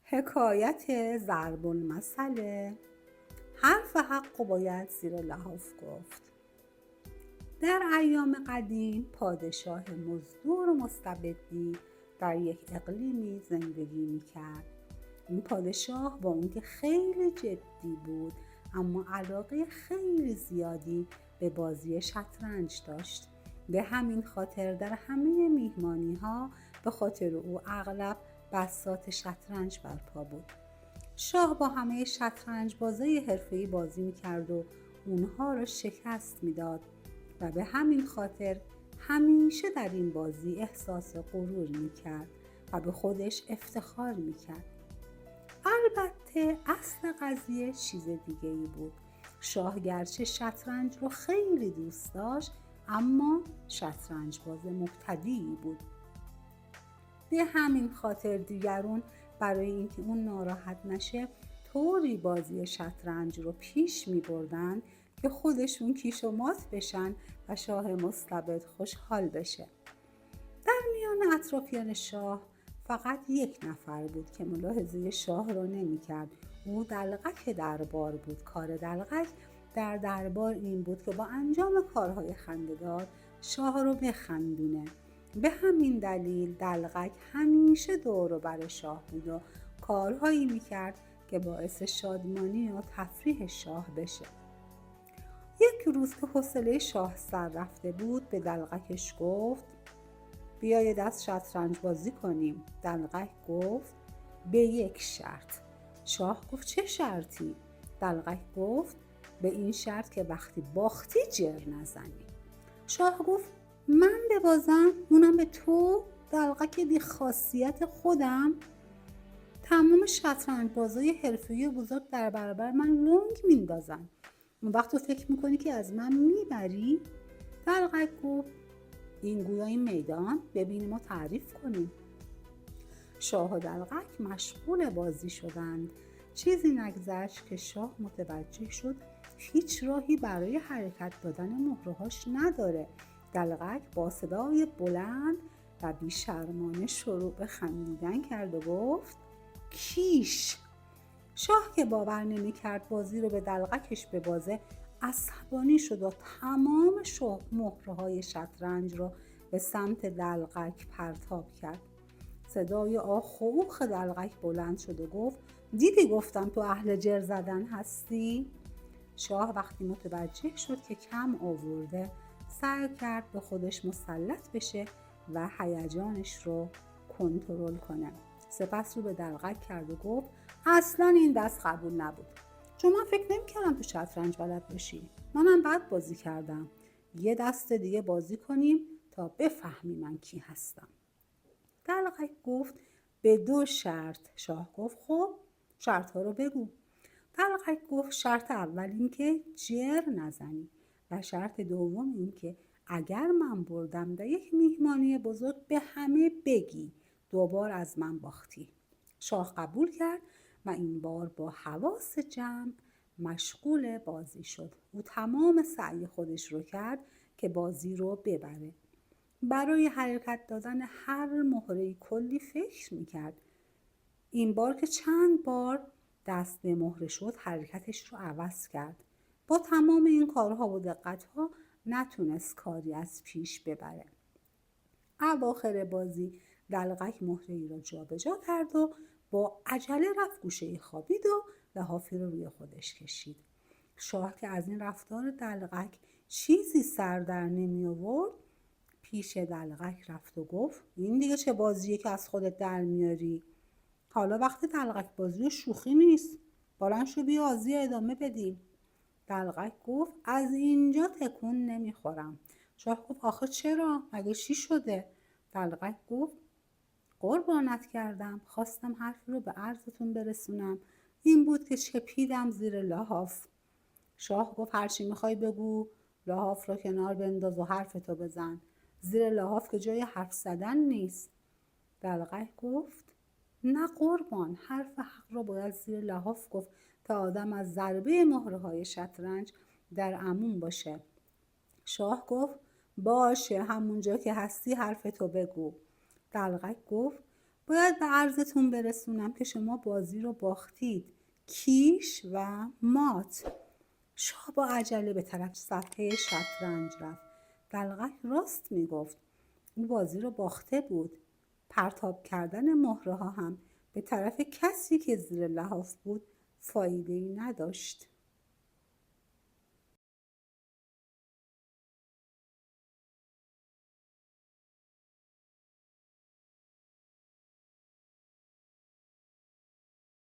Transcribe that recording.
حکایت ضرب المثل. حرف حق و باید زیر لحاف گفت. در ایام قدیم پادشاه مزدور و مستبدی در یک اقلیمی زندگی میکرد. این پادشاه با اونکه خیلی جدی بود اما علاقه خیلی زیادی به بازی شطرنج داشت. به همین خاطر در همه میهمانی ها به خاطر او اغلب بساط شطرنج برپا بود. شاه با همه شطرنج بازای حرفه‌ای بازی میکرد و اونها را شکست میداد و به همین خاطر همیشه در این بازی احساس غرور میکرد و به خودش افتخار میکرد. البته اصل قضیه چیز دیگه ای بود. شاه گرچه شطرنج رو خیلی دوست داشت اما شطرنج باز مبتدیعی بود. به همین خاطر دیگرون برای اینکه اون ناراحت نشه طوری بازی شطرنج رو پیش می بردن که خودشون کیش و مات بشن و شاه مستبد خوشحال بشه. در میان اطرافیان شاه فقط یک نفر بود که ملاحظه شاه رو نمی کرد. او دلقک دربار بود. کار دلقک در دربار این بود که با انجام کارهای خنده‌دار شاه رو بخندونه. به همین دلیل دلقک همیشه دور و بر شاه بود و کارهایی میکرد که باعث شادمانی و تفریح شاه بشه. یک روز که حوصله شاه سر رفته بود به دلقکش گفت بیا یه دست شطرنج بازی کنیم. دلقک گفت به یک شرط. شاه گفت چه شرطی؟ دلقک گفت به این شرط که وقتی باختی جر نزنی. شاه گفت من ببازم؟ اونم به تو؟ دلقک بی خاصیت خودم؟ تمام شطرنج بازای حرفه‌ای بزرگ در برابر من لنگ میندازن. اون وقت تو فکر میکنی که از من میبری؟ دلقک گفت این گویا این میدان، ببینیم و تعریف کنیم. شاه و دلقک مشغول بازی شدند. چیزی نگذشت که شاه متوجه شد هیچ راهی برای حرکت دادن مهرهاش نداره. دلقک با صدای بلند و بیشرمانه شروع به خندیدن کرد و گفت کیش. شاه که باور نمی کرد بازی رو به دلقکش ببازه عصبانی شد و تمام مهره‌های شطرنج رو به سمت دلقک پرتاب کرد. صدای آخ و اوخ دلقک بلند شد و گفت دیدی گفتم تو اهل جر زدن هستی؟ شاه وقتی متوجه شد که کم آورده سعی کرد به خودش مسلط بشه و هیجانش رو کنترل کنه. سپس رو به دلقک کرد و گفت اصلا این دست قبول نبود، چون من فکر نمی‌کردم تو شطرنج بلد باشی. منم بد بازی کردم. یه دست دیگه بازی کنیم تا بفهمی من کی هستم. دلقک گفت به دو شرط. شاه گفت خب شرط ها رو بگو. دلقک گفت شرط اول این که جر نزنی و شرط دوم این که اگر من بردم در یک میهمانی بزرگ به همه بگی دوبار از من باختی. شاه قبول کرد و این بار با حواس جمع مشغول بازی شد. او تمام سعی خودش رو کرد که بازی رو ببره. برای حرکت دادن هر مهره‌ای کلی فکر میکرد. این بار که چند بار دست به مهره شد حرکتش رو عوض کرد. با تمام این کارها و دقتها نتونست کاری از پیش ببره. اواخر بازی دلقک مهره‌ای را جابجا کرد و با عجله رفت گوشه‌ای خوابید و لحافی رو روی خودش کشید. شاه که از این رفتار دلقک چیزی سر در نمی آورد پیش دلقک رفت و گفت این دیگه چه بازیه که از خودت در میاری؟ حالا وقت دلقک بازی شوخی نیست. بلند شو بیا بازی ادامه بدیم. دلقک گفت از اینجا تکون نمیخورم. شاه گفت آخه چرا؟ مگه چی شده؟ دلقک گفت قربانت کردم، خواستم حرفی رو به عرضتون برسونم. این بود که چپیدم زیر لحاف. شاه گفت هرچی میخوای بگو، لحاف رو کنار بنداز و حرفتو بزن. زیر لحاف که جای حرف زدن نیست. دلقک گفت نه قربان، حرف حق را باید زیر لحاف گفت تا آدم از ضربه مهره‌های شطرنج در امان باشه. شاه گفت باشه همونجا که هستی حرفتو بگو. دلقک گفت باید به عرضتون برسونم که شما بازی رو باختید. کیش و مات. شاه با عجله به طرف صفحه شطرنج رفت. دلقک راست میگفت. او بازی رو باخته بود. پرتاب کردن مهره ها هم به طرف کسی که زیر لحاف بود فایده‌ای نداشت.